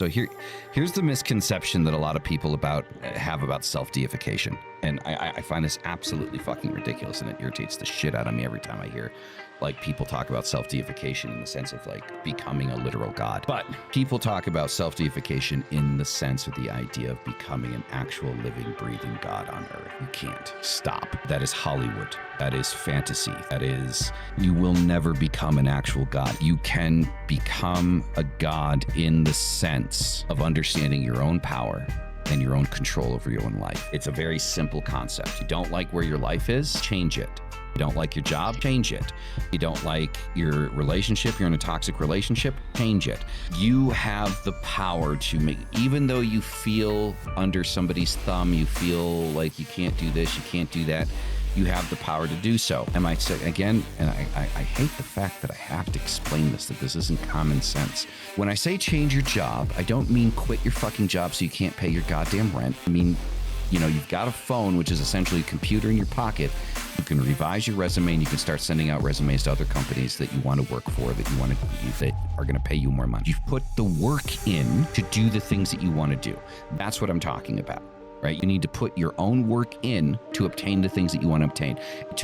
So here's the misconception that a lot of people have about self-deification. And I find this absolutely fucking ridiculous, and it irritates the shit out of me every time I hear like people talk about self-deification in the sense of like becoming a literal god. But people talk about self-deification in the sense of the idea of becoming an actual living, breathing god on earth. You can't. Stop. That is Hollywood. That is fantasy. That is, you will never become an actual god. You can become a god in the sense of understanding your own power and your own control over your own life. It's a very simple concept. You don't like where your life is, change it. You don't like your job, change it. You don't like your relationship, you're in a toxic relationship, change it. You have the power to make, even though you feel under somebody's thumb, you feel like you can't do this, you can't do that, you have the power to do so. And I say again, and I hate the fact that I have to explain this, that this isn't common sense. When I say change your job, I don't mean quit your fucking job so you can't pay your goddamn rent. I mean, you know, you've got a phone, which is essentially a computer in your pocket. You can revise your resume and you can start sending out resumes to other companies that you want to work for, that are going to pay you more money. You've put the work in to do the things that you want to do. That's what I'm talking about, right? You need to put your own work in to obtain the things that you want to obtain. It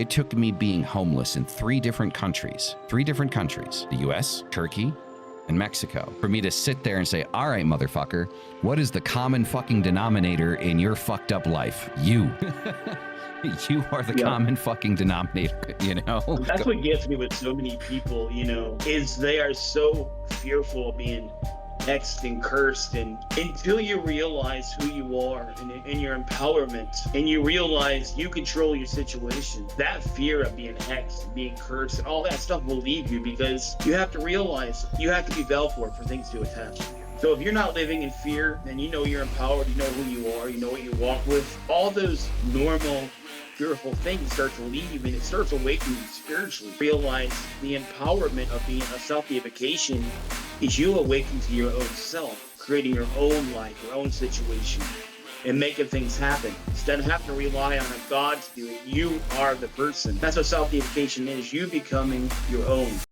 took me being homeless in three different countries, the US, Turkey, and Mexico, for me to sit there and say, all right, motherfucker, what is the common fucking denominator in your fucked up life? You. You are the common fucking denominator, you know? That's what gets me with so many people, you know, is they are so fearful of being hexed and cursed, and until you realize who you are and your empowerment, and you realize you control your situation, that fear of being hexed, being cursed, and all that stuff will leave you, because you have to realize you have to be Velcro for things to attach to you. So if you're not living in fear, then you know you're empowered, you know who you are, you know what you walk with, all those normal fearful things start to leave, and it starts awakening you spiritually. Realize the empowerment of being a self-deification is you awaken to your own self, creating your own life, your own situation, and making things happen. Instead of having to rely on a God to do it, you are the person. That's what self-deification is, you becoming your own.